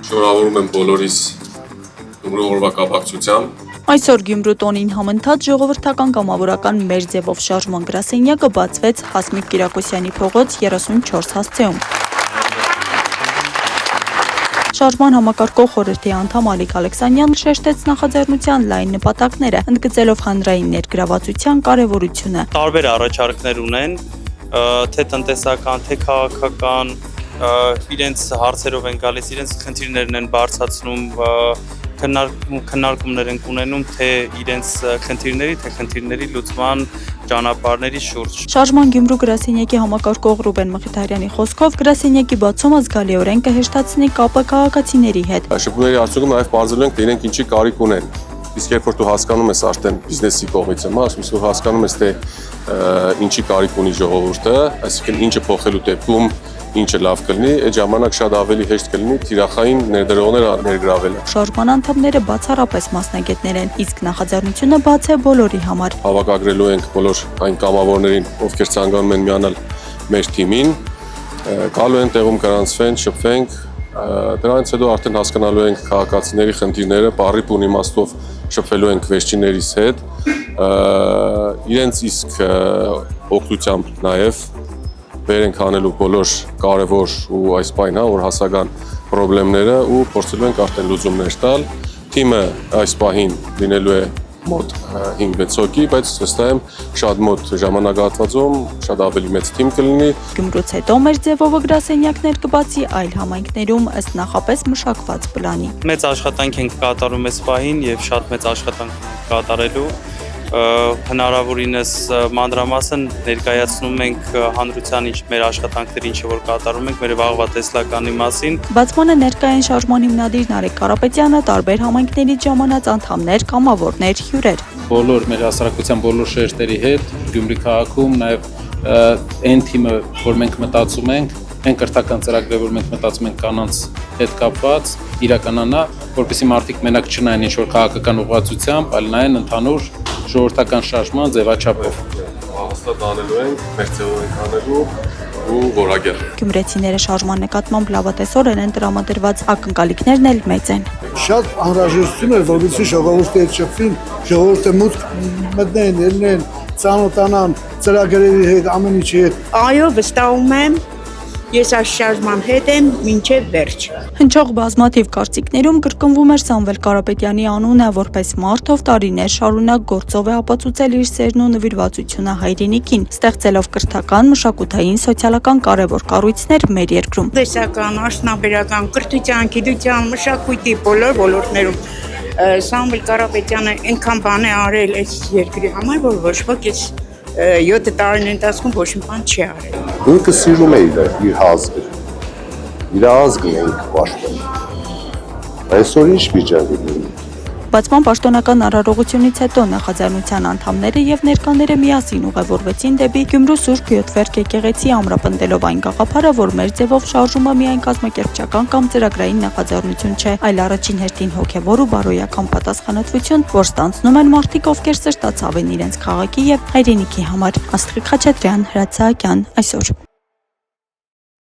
Շնորհավորում եմ բոլորիս Գյումրու օրվա կապակցությամբ։ Այսօր Գյումրու տոնին համընթաց ժողովրդական կամավորական մեր ձևով շարժման գրասենյակը բացվեց Հասմիկ Կիրակոսյանի փողոց 34 հասցեում։ Շարժման համակարգող խորհրդի անդամ Ալիկ Ալեքսանյանն շեշտեց նախաձեռնության լայն նպատակները, ընդգծելով հանրային ներգրավվածության կարևորությունը։ Տարբեր առաջարկներ ունեն, թե տնտեսական, թե քաղաքական, իրենց հարցերով են գալիս, իրենց խնդիրներն են բարձրացնում, քննարկումներ են ունենում թե իրենց խնդիրների, թե խնդիրների լուծման ճանապարհների շուրջ։ Շարժման Գյումրու գրասենյակի համակարգող Ռուբեն Մխիթարյանի խոսքով գրասենյակի բացումը զգալիորեն կհեշտացնի կապը քաղաքացիների հետ։ Շփումների արդյունքում նաև բարձրացնում ենք, թե իրենք ինչի կարիք ունեն։ Իսկ երբ որ դու հասկանում ես արդեն բիզնեսի կողմից եմ, այսինքն որ հասկանում ես թե ինչի կարիք ունի ժողովուրդը, այսինքն ինչը փոխելու դեպքում ինչը լավ կլինի, այդ ժամանակ շատ ավելի հեշտ կլինի թիրախային ներդրողները ներգրավելը։ Շարժման անդամները բացառապես մասնագետներ են, իսկ նախաձեռնությունը բաց է բոլորի համար։ Հավաքագրելու ենք բոլոր այն կամավորներին, ովքեր ցանկանում են միանալ մեր թիմին, գալու են տեղում գրանցվեն, շփվենք, դրանից հետո արդեն հասկանալու ենք քաղաքացիների խնդիրները, բառի բուն իմաստով շփվելու ենք վերջիններիս հետ, իրենց իսկ օգնությամբ նաև վեր ենք անելու բոլոր կարևոր ու այս պայն, որ հասական խնդիրները ու փորձելու ենք արդեն լուծումներ տալ։ Թիմը այս պահին լինելու է մոտ 5-6 հոգի, բայց վստահ եմ շատ մոտ ժամանակահատվածում շատ ավելի մեծ թիմ կլինի։ Գյումրուց հետո մեր ձևովը գրասենյակներ կբացի այլ համայնքներում ըստ նախապես մշակված պլանի։ Մեծ աշխատանք ենք կատարում այս պահին եւ շատ մեծ աշխատանք կատարելու հնարավորինս մանրամասն ներկայացնում ենք հանրության մեր աշխատանքները, ինչը որ կատարում ենք, մեր վաղվա տեսլականի մասին։ Բացմանը ներկայ են շարժման հիմնադիր Նարեկ Կարապետյանը, տարբեր համայնքներից ժամանած անդամներ, կամավորներ, հյուրեր։ Բոլոր մեր հասարակության բոլոր շերտերի հետ Գյումրի քաղաքում նաև այն թիմը, որ մենք մտածում ենք, այն կրթական ծրագրերը, որ մենք մտածում ենք կանանց հետ կապված, իրականանա, որպեսզի մարդիկ մենակ չնայեն ինչ-որ քաղաքական ուղղվածությամբ, այլ նայեն ընդհանուր ժողովրդական շարժման ձևաչափով։ Հաստատ անելու ենք, մեր ձևով ենք անելու ու որակյալ։ Գյումրեցիները շարժման նկատմամբ լավատեսորեն են տրամադրված, ակնկալիքներն էլ մեծ են։ Շատ անհրաժեշտություն էր, որպեսզի ժողովուրդը հետ շփվին, ժողովուրդը մուտք մտնեն, ելնեն, ծանոթանան ծրագրերի հետ, ամեն ինչի հետ։ Այո, վստահում եմ, ես այս շարժման հետ եմ մինչև վերջ։ Հնչող բազմաթիվ կարծիքներում կրկնվում էր Սամվել Կարապետյանի անունը, որպես մարդով տարիներ շարունակ գործով է ապացուցել իր սերն ու նվիրվածությունը հայրենիքին, ստեղծելով կրթական, մշակութային, սոցիալական կարևոր կառույցներ մեր երկրում։ Տեսական, արդյունաբերական, կրթության, գիտության, մշակույթի բոլոր ոլորտներում Սամվել Կարապետյանը այնքան բան է արել այս երկրի համար, որ ոչ ոք 7 տարիների ընթացքում ոչ մի բան չի արել։ Ինքը սիրում է իր ազգը, իր ազգն է ինքը պաշտպանում։ Այսօր ինչ վիճակի լինի։ Բացման պաշտոնական արարողությունից հետո նախաձեռնության անդամները եւ ներկաները միասին ուղևորվեցին դեպի Գյումրու Սուրբ Յոթվերք եկեղեցի, ամրապնդելով այն գաղափարը, որ մեր ձևով շարժումը միայն կազմակերպչական կամ ծրագրային նախաձեռնություն չէ, այլ առաջին հերթին հոգեվոր ու բարոյական պատասխանատվություն, որ ստանձնում են մարդիկ, ովքեր սրտացավ են իրենց քաղաքի եւ հայրենիքի համար։ Աստղիկ Խաչատրյան, Հրաց Սահակյան, այսօր։